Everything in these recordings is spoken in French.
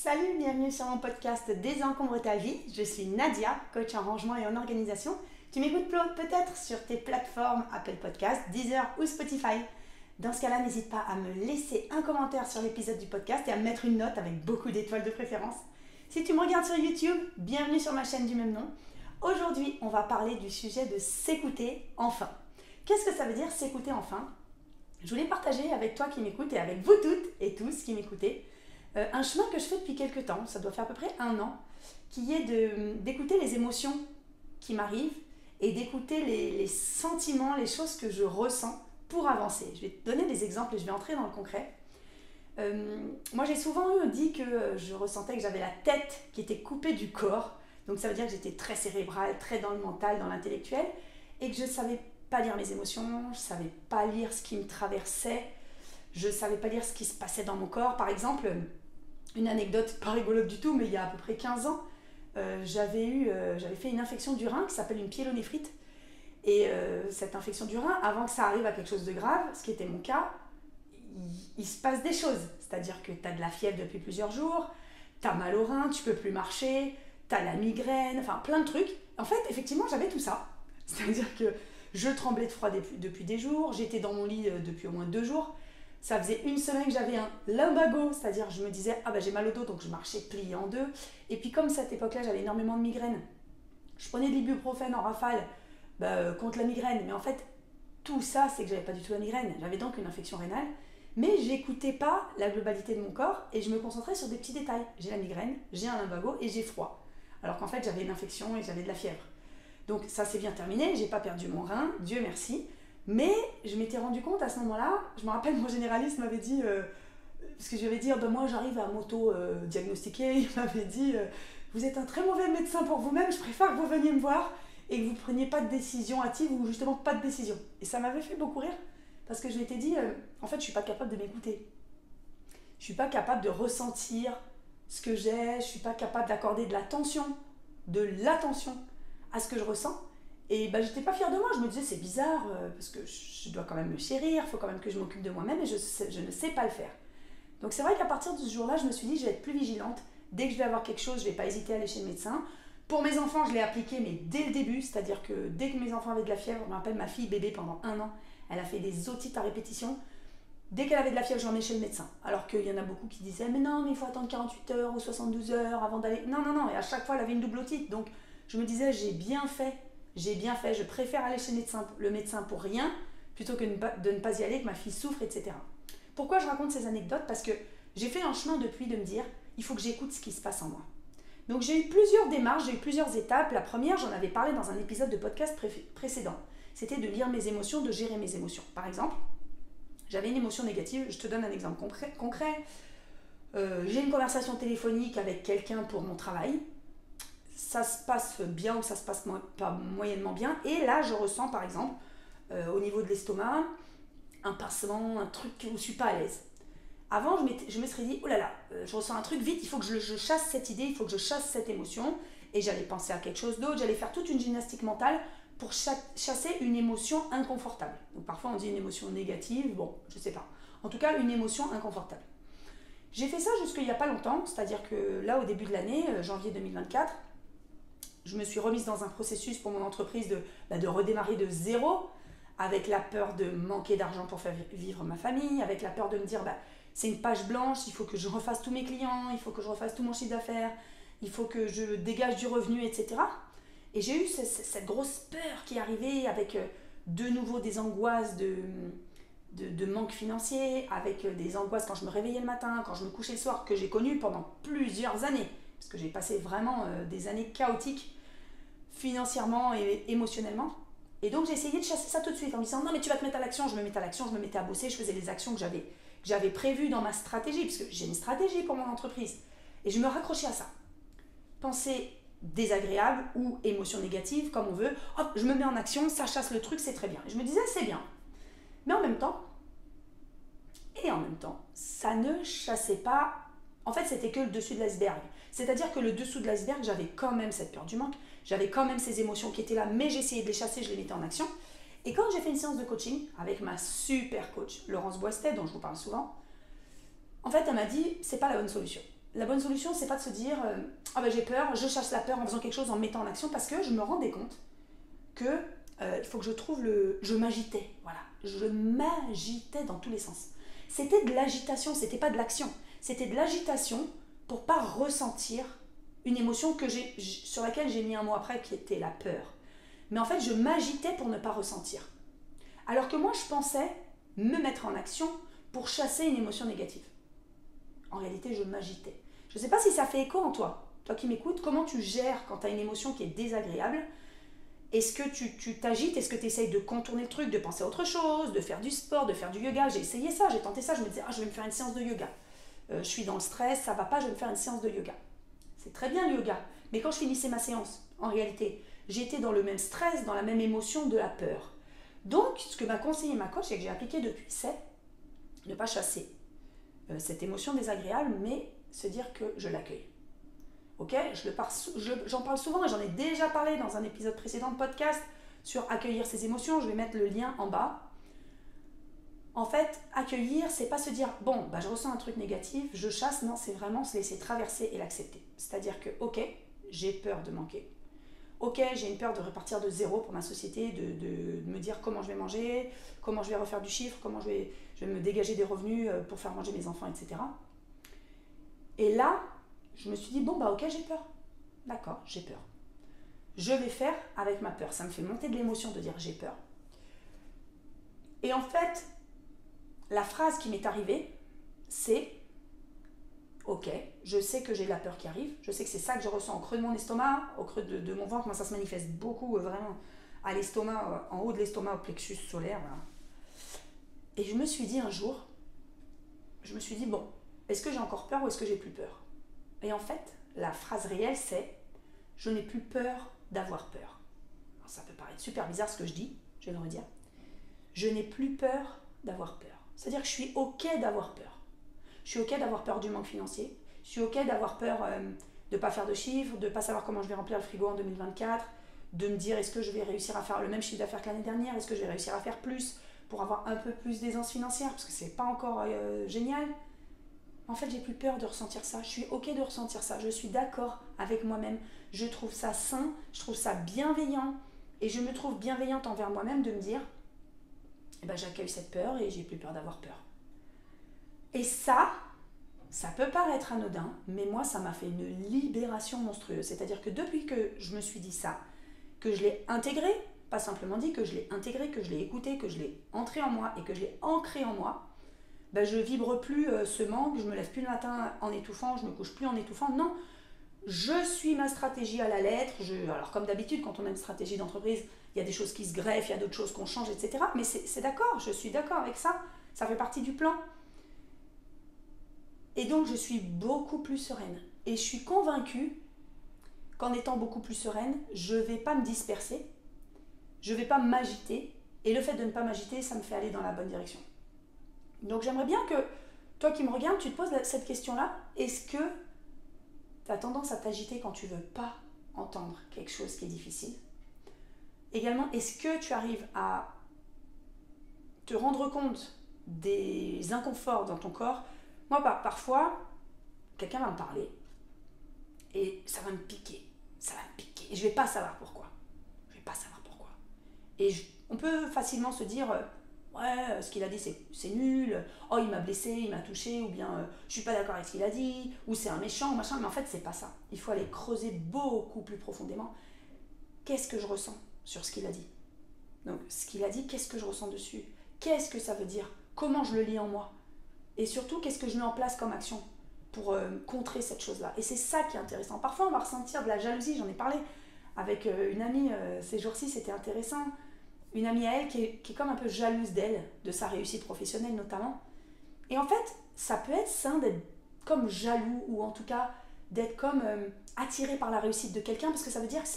Salut, bienvenue sur mon podcast Désencombre ta vie. Je suis Nadia, coach en rangement et en organisation. Tu m'écoutes peut-être sur tes plateformes Apple Podcast, Deezer ou Spotify. Dans ce cas-là, n'hésite pas à me laisser un commentaire sur l'épisode du podcast et à me mettre une note avec beaucoup d'étoiles de préférence. Si tu me regardes sur YouTube, bienvenue sur ma chaîne du même nom. Aujourd'hui, on va parler du sujet de s'écouter enfin. Qu'est-ce que ça veut dire s'écouter enfin ? Je voulais partager avec toi qui m'écoutes et avec vous toutes et tous qui m'écoutez un chemin que je fais depuis quelques temps, ça doit faire à peu près 1 an, qui est d'écouter les émotions qui m'arrivent et d'écouter les sentiments, les choses que je ressens pour avancer. Je vais te donner des exemples et je vais entrer dans le concret. Moi j'ai souvent dit que je ressentais que j'avais la tête qui était coupée du corps, donc ça veut dire que j'étais très cérébrale, très dans le mental, dans l'intellectuel, et que je ne savais pas lire mes émotions, je ne savais pas lire ce qui me traversait, je ne savais pas lire ce qui se passait dans mon corps. Par exemple, une anecdote pas rigolote du tout, mais il y a à peu près 15 ans, j'avais fait une infection du rein qui s'appelle une pyélonéphrite. Et cette infection du rein, avant que ça arrive à quelque chose de grave, ce qui était mon cas, il se passe des choses. C'est-à-dire que tu as de la fièvre depuis plusieurs jours, tu as mal au rein, tu peux plus marcher, tu as la migraine, enfin plein de trucs. En fait, effectivement, j'avais tout ça. C'est-à-dire que je tremblais de froid depuis des jours, j'étais dans mon lit depuis au moins 2 jours. Ça faisait 1 semaine que j'avais un lumbago, c'est-à-dire je me disais « Ah bah j'ai mal au dos », donc je marchais pliée en 2. Et puis comme cette époque-là, j'avais énormément de migraines, je prenais de l'ibuprofène en rafale contre la migraine. Mais en fait, tout ça, c'est que j'avais pas du tout la migraine. J'avais donc une infection rénale, mais j'écoutais pas la globalité de mon corps et je me concentrais sur des petits détails. J'ai la migraine, j'ai un lumbago et j'ai froid. Alors qu'en fait, j'avais une infection et j'avais de la fièvre. Donc ça s'est bien terminé, j'ai pas perdu mon rein, Dieu merci. Mais je m'étais rendu compte à ce moment-là, je me rappelle, mon généraliste m'avait dit, parce que je lui avais dit, moi j'arrive à m'auto-diagnostiquer, il m'avait dit, vous êtes un très mauvais médecin pour vous-même, je préfère que vous veniez me voir et que vous ne preniez pas de décision hâtive ou justement pas de décision. Et ça m'avait fait beaucoup rire, parce que je m'étais dit, en fait je ne suis pas capable de m'écouter. Je ne suis pas capable de ressentir ce que j'ai, je ne suis pas capable d'accorder de l'attention à ce que je ressens. Et j'étais pas fière de moi, je me disais c'est bizarre, parce que je dois quand même me chérir, il faut quand même que je m'occupe de moi-même et je ne sais pas le faire. Donc c'est vrai qu'à partir de ce jour-là, je me suis dit je vais être plus vigilante, dès que je vais avoir quelque chose, je ne vais pas hésiter à aller chez le médecin. Pour mes enfants, je l'ai appliqué, mais dès le début, c'est-à-dire que dès que mes enfants avaient de la fièvre, je me rappelle ma fille bébé pendant 1 an, elle a fait des otites à répétition. Dès qu'elle avait de la fièvre, je l'emmenais chez le médecin. Alors qu'il y en a beaucoup qui disaient mais non, mais il faut attendre 48 heures ou 72 heures avant d'aller. Non, et à chaque fois elle avait une double otite. Donc je me disais j'ai bien fait, je préfère aller chez le médecin pour rien, plutôt que de ne pas y aller, que ma fille souffre, etc. Pourquoi je raconte ces anecdotes ? Parce que j'ai fait un chemin depuis de me dire, il faut que j'écoute ce qui se passe en moi. Donc j'ai eu plusieurs démarches, j'ai eu plusieurs étapes. La première, j'en avais parlé dans un épisode de podcast précédent. C'était de lire mes émotions, de gérer mes émotions. Par exemple, j'avais une émotion négative, je te donne un exemple concret. J'ai une conversation téléphonique avec quelqu'un pour mon travail. Ça se passe bien ou ça se passe pas moyennement bien. Et là, je ressens par exemple, au niveau de l'estomac, un pincement, un truc où je ne suis pas à l'aise. Avant, je me serais dit, oh là là, je ressens un truc, vite, il faut que je chasse cette idée, il faut que je chasse cette émotion. Et j'allais penser à quelque chose d'autre, j'allais faire toute une gymnastique mentale pour chasser une émotion inconfortable. Donc parfois, on dit une émotion négative, bon, je sais pas. En tout cas, une émotion inconfortable. J'ai fait ça jusqu'il n'y a pas longtemps, c'est-à-dire que là, au début de l'année, janvier 2024, je me suis remise dans un processus pour mon entreprise de redémarrer de zéro, avec la peur de manquer d'argent pour faire vivre ma famille, avec la peur de me dire c'est une page blanche, il faut que je refasse tous mes clients, il faut que je refasse tout mon chiffre d'affaires, il faut que je dégage du revenu, etc. Et j'ai eu cette grosse peur qui est arrivée avec de nouveau des angoisses de manque financier, avec des angoisses quand je me réveillais le matin, quand je me couchais le soir, que j'ai connues pendant plusieurs années. Parce que j'ai passé vraiment des années chaotiques financièrement et émotionnellement. Et donc j'ai essayé de chasser ça tout de suite en me disant non mais tu vas te mettre à l'action, je me mettais à l'action, je me mettais à bosser, je faisais les actions que j'avais prévues dans ma stratégie, parce que j'ai une stratégie pour mon entreprise. Et je me raccrochais à ça. Pensée désagréable ou émotion négative, comme on veut, hop, je me mets en action, ça chasse le truc, c'est très bien. Et je me disais c'est bien. Mais en même temps, ça ne chassait pas. En fait, c'était que le dessus de l'iceberg. C'est-à-dire que le dessous de l'iceberg, j'avais quand même cette peur du manque, j'avais quand même ces émotions qui étaient là, mais j'essayais de les chasser, je les mettais en action. Et quand j'ai fait une séance de coaching avec ma super coach, Laurence Boistet, dont je vous parle souvent, en fait, elle m'a dit, c'est pas la bonne solution. la bonne solution, c'est pas de se dire ah ben j'ai peur, je chasse la peur en faisant quelque chose, en me mettant en action, parce que je me rendais compte que il faut que je trouve je m'agitais, voilà, je m'agitais dans tous les sens. C'était de l'agitation, c'était pas de l'action, c'était de l'agitation pour pas ressentir une émotion sur laquelle j'ai mis un mot après, qui était la peur. Mais en fait, je m'agitais pour ne pas ressentir. Alors que moi, je pensais me mettre en action pour chasser une émotion négative. En réalité, je m'agitais. Je ne sais pas si ça fait écho en toi. Toi qui m'écoutes, comment tu gères quand tu as une émotion qui est désagréable? Est-ce que tu t'agites? Est-ce que tu essayes de contourner le truc, de penser à autre chose, de faire du sport, de faire du yoga? J'ai essayé ça, j'ai tenté ça. Je me disais, je vais me faire une séance de yoga. Je suis dans le stress, ça va pas, je vais me faire une séance de yoga. C'est très bien le yoga. Mais quand je finissais ma séance, en réalité, j'étais dans le même stress, dans la même émotion de la peur. Donc, ce que m'a conseillé ma coach et que j'ai appliqué depuis, c'est ne pas chasser cette émotion désagréable, mais se dire que je l'accueille. Ok, j'en parle souvent et j'en ai déjà parlé dans un épisode précédent de podcast sur accueillir ses émotions. Je vais mettre le lien en bas. En fait, accueillir, c'est pas se dire bon, je ressens un truc négatif, je chasse. Non, c'est vraiment se laisser traverser et l'accepter. C'est-à-dire que ok, j'ai peur de manquer. Ok, j'ai une peur de repartir de zéro pour ma société, de me dire comment je vais manger, comment je vais refaire du chiffre, comment je vais me dégager des revenus pour faire manger mes enfants, etc. Et là, je me suis dit, ok, j'ai peur. D'accord, j'ai peur. Je vais faire avec ma peur. Ça me fait monter de l'émotion de dire j'ai peur. Et en fait, la phrase qui m'est arrivée, c'est ok, je sais que j'ai de la peur qui arrive, je sais que c'est ça que je ressens au creux de mon estomac, au creux de mon ventre. Moi, ça se manifeste beaucoup vraiment à l'estomac, en haut de l'estomac, au plexus solaire. Voilà. Et je me suis dit un jour, est-ce que j'ai encore peur ou est-ce que j'ai plus peur? Et en fait, la phrase réelle, c'est je n'ai plus peur d'avoir peur. Alors, ça peut paraître super bizarre ce que je dis, je vais le redire. Je n'ai plus peur d'avoir peur. C'est-à-dire que je suis ok d'avoir peur. Je suis ok d'avoir peur du manque financier. Je suis ok d'avoir peur de ne pas faire de chiffres, de ne pas savoir comment je vais remplir le frigo en 2024, de me dire est-ce que je vais réussir à faire le même chiffre d'affaires que l'année dernière, est-ce que je vais réussir à faire plus pour avoir un peu plus d'aisance financière, parce que c'est pas encore génial. En fait, j'ai plus peur de ressentir ça. Je suis ok de ressentir ça. Je suis d'accord avec moi-même. Je trouve ça sain, je trouve ça bienveillant. Et je me trouve bienveillante envers moi-même de me dire j'accueille cette peur et j'ai plus peur d'avoir peur. Et ça peut paraître anodin, mais moi, ça m'a fait une libération monstrueuse. C'est-à-dire que depuis que je me suis dit ça, que je l'ai intégré, pas simplement dit, que je l'ai intégré, que je l'ai écouté, que je l'ai entré en moi et que je l'ai ancré en moi, je vibre plus ce manque, je me lève plus le matin en étouffant, je me couche plus en étouffant. Non, je suis ma stratégie à la lettre. Alors comme d'habitude, quand on a une stratégie d'entreprise, il y a des choses qui se greffent, il y a d'autres choses qu'on change, etc. Mais c'est d'accord, je suis d'accord avec ça. Ça fait partie du plan. Et donc je suis beaucoup plus sereine. Et je suis convaincue qu'en étant beaucoup plus sereine, je ne vais pas me disperser, je ne vais pas m'agiter. Et le fait de ne pas m'agiter, ça me fait aller dans la bonne direction. Donc j'aimerais bien que toi qui me regardes, tu te poses cette question-là. Est-ce que tu as tendance à t'agiter quand tu ne veux pas entendre quelque chose qui est difficile? Également, est-ce que tu arrives à te rendre compte des inconforts dans ton corps? Moi, parfois, quelqu'un va me parler et ça va me piquer. Ça va me piquer. Et je ne vais pas savoir pourquoi. Et on peut facilement se dire ouais, ce qu'il a dit c'est nul, oh il m'a blessé, il m'a touché, ou bien je suis pas d'accord avec ce qu'il a dit, ou c'est un méchant, machin, mais en fait c'est pas ça. Il faut aller creuser beaucoup plus profondément. Qu'est-ce que je ressens sur ce qu'il a dit? Donc ce qu'il a dit, qu'est-ce que je ressens dessus? Qu'est-ce que ça veut dire? Comment je le lis en moi? Et surtout, qu'est-ce que je mets en place comme action pour contrer cette chose-là? Et c'est ça qui est intéressant. Parfois on va ressentir de la jalousie, j'en ai parlé avec une amie ces jours-ci, c'était intéressant. Une amie à elle qui est comme un peu jalouse d'elle, de sa réussite professionnelle notamment. Et en fait, ça peut être sain d'être comme jaloux, ou en tout cas d'être comme attiré par la réussite de quelqu'un, parce que ça veut dire que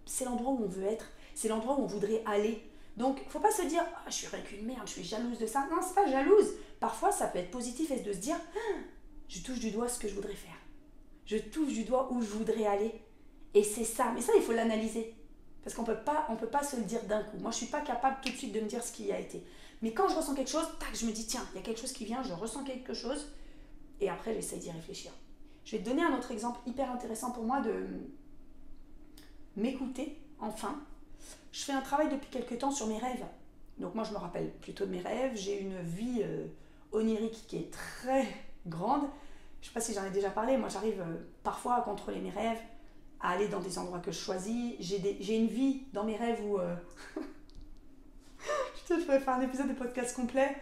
c'est l'endroit où on veut être, c'est l'endroit où on voudrait aller. Donc, il ne faut pas se dire je suis rien qu'une merde, je suis jalouse de ça. Non, c'est pas jalouse. Parfois, ça peut être positif et de se dire je touche du doigt ce que je voudrais faire. Je touche du doigt où je voudrais aller. Et c'est ça. Mais ça, il faut l'analyser. Parce qu'on peut pas se le dire d'un coup. Moi, je ne suis pas capable tout de suite de me dire ce qui a été. Mais quand je ressens quelque chose, tac, je me dis, tiens, il y a quelque chose qui vient, je ressens quelque chose. Et après, j'essaie d'y réfléchir. Je vais te donner un autre exemple hyper intéressant pour moi de m'écouter, enfin. Je fais un travail depuis quelques temps sur mes rêves. Donc moi, je me rappelle plutôt de mes rêves. J'ai une vie onirique qui est très grande. Je ne sais pas si j'en ai déjà parlé. Moi, j'arrive parfois à contrôler mes rêves, à aller dans des endroits que je choisis. J'ai une vie dans mes rêves où... je pourrais faire un épisode de podcast complet.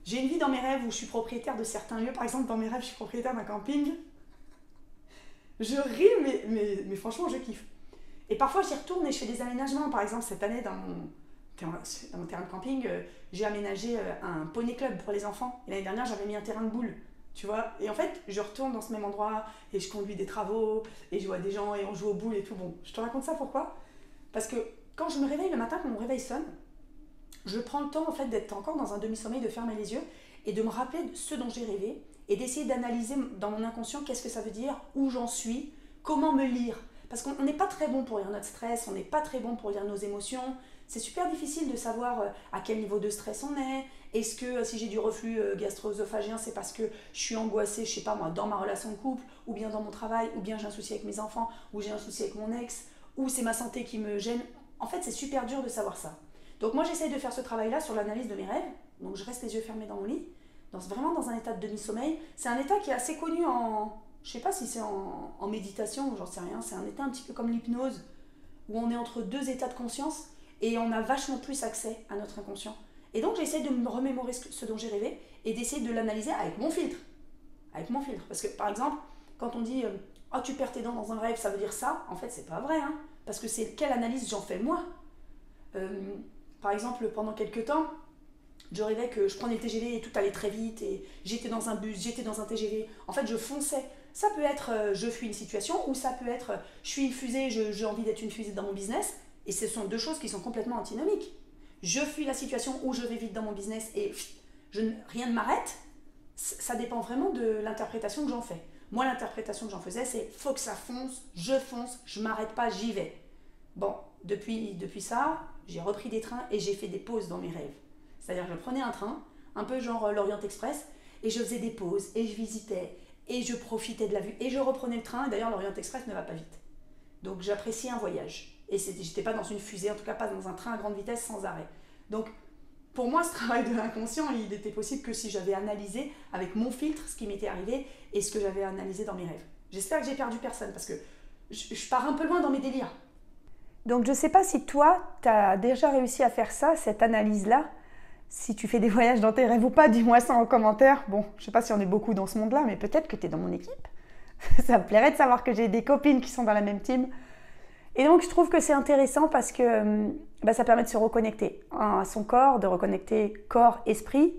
J'ai une vie dans mes rêves où je suis propriétaire de certains lieux. Par exemple, dans mes rêves, je suis propriétaire d'un camping. Je ris, mais franchement, je kiffe. Et parfois, j'y retourne et je fais des aménagements. Par exemple, cette année, dans mon terrain de camping, j'ai aménagé un poney club pour les enfants. Et l'année dernière, j'avais mis un terrain de boules. Tu vois, et en fait, je retourne dans ce même endroit et je conduis des travaux et je vois des gens et on joue aux boules et tout. Bon, je te raconte ça pourquoi ? Parce que quand je me réveille le matin, quand mon réveil sonne, je prends le temps en fait d'être encore dans un demi-sommeil, de fermer les yeux et de me rappeler de ce dont j'ai rêvé et d'essayer d'analyser dans mon inconscient qu'est-ce que ça veut dire, où j'en suis, comment me lire. Parce qu'on n'est pas très bon pour lire notre stress, on n'est pas très bon pour lire nos émotions. C'est super difficile de savoir à quel niveau de stress on est. Est-ce que si j'ai du reflux gastro-œsophagien, c'est parce que je suis angoissée, je sais pas moi, dans ma relation de couple, ou bien dans mon travail, ou bien j'ai un souci avec mes enfants, ou j'ai un souci avec mon ex, ou c'est ma santé qui me gêne. En fait, c'est super dur de savoir ça. Donc moi, j'essaye de faire ce travail-là sur l'analyse de mes rêves. Donc je reste les yeux fermés dans mon lit, vraiment dans un état de demi-sommeil. C'est un état qui est assez connu en... Je sais pas si c'est en méditation ou j'en sais rien. C'est un état un petit peu comme l'hypnose, où on est entre deux états de conscience et on a vachement plus accès à notre inconscient. Et donc j'essaie de me remémorer ce dont j'ai rêvé et d'essayer de l'analyser avec mon filtre. Avec mon filtre. Parce que par exemple, quand on dit « Oh, tu perds tes dents dans un rêve, ça veut dire ça », en fait, c'est pas vrai. Hein, parce que c'est quelle analyse j'en fais moi. Par exemple, pendant quelques temps, je rêvais que je prenais le TGV et tout allait très vite et j'étais dans un bus, j'étais dans un TGV. En fait, je fonçais. Ça peut être je fuis une situation ou ça peut être je suis une fusée, j'ai envie d'être une fusée dans mon business. Et ce sont deux choses qui sont complètement antinomiques. Je fuis la situation où je vais vite dans mon business et rien ne m'arrête. Ça dépend vraiment de l'interprétation que j'en fais. Moi, l'interprétation que j'en faisais, c'est faut que ça fonce, je m'arrête pas, j'y vais. Bon, depuis ça, j'ai repris des trains et j'ai fait des pauses dans mes rêves. C'est-à-dire que je prenais un train, un peu genre l'Orient Express, et je faisais des pauses, et je visitais, et je profitais de la vue, et je reprenais le train. D'ailleurs, l'Orient Express ne va pas vite. Donc j'appréciais un voyage. Et j'étais pas dans une fusée, en tout cas pas dans un train à grande vitesse sans arrêt. Donc pour moi, ce travail de l'inconscient, il était possible que si j'avais analysé avec mon filtre ce qui m'était arrivé et ce que j'avais analysé dans mes rêves. J'espère que j'ai perdu personne parce que je pars un peu loin dans mes délires. Donc je sais pas si toi, tu as déjà réussi à faire ça, cette analyse-là. Si tu fais des voyages dans tes rêves ou pas, dis-moi ça en commentaire. Bon, je sais pas si on est beaucoup dans ce monde-là, mais peut-être que tu es dans mon équipe. Ça me plairait de savoir que j'ai des copines qui sont dans la même team. Et donc, je trouve que c'est intéressant parce que ça permet de se reconnecter à son corps, de reconnecter corps-esprit.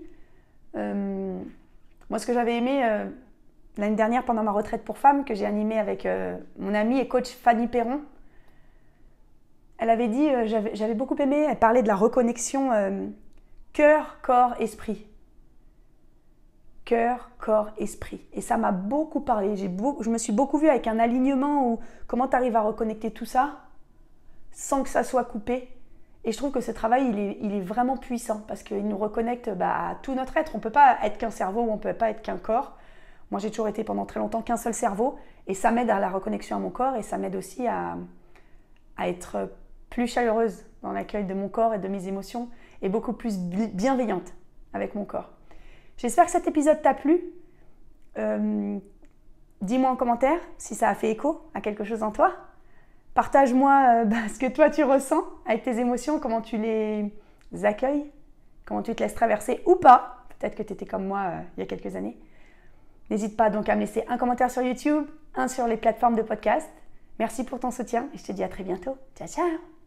Moi, ce que j'avais aimé l'année dernière pendant ma retraite pour femmes, que j'ai animée avec mon amie et coach Fanny Perron, elle avait dit, j'avais beaucoup aimé, elle parlait de la reconnexion cœur, corps, esprit. Cœur, corps, esprit. Et ça m'a beaucoup parlé. Je me suis beaucoup vue avec un alignement où comment tu arrives à reconnecter tout ça sans que ça soit coupé. Et je trouve que ce travail, il est vraiment puissant parce qu'il nous reconnecte à tout notre être. On ne peut pas être qu'un cerveau ou on ne peut pas être qu'un corps. Moi, j'ai toujours été pendant très longtemps qu'un seul cerveau et ça m'aide à la reconnexion à mon corps et ça m'aide aussi à être plus chaleureuse dans l'accueil de mon corps et de mes émotions et beaucoup plus bienveillante avec mon corps. J'espère que cet épisode t'a plu. Dis-moi en commentaire si ça a fait écho à quelque chose en toi. Partage-moi ce que toi tu ressens avec tes émotions, comment tu les accueilles, comment tu te laisses traverser ou pas. Peut-être que tu étais comme moi il y a quelques années. N'hésite pas donc à me laisser un commentaire sur YouTube, un sur les plateformes de podcast. Merci pour ton soutien et je te dis à très bientôt. Ciao, ciao!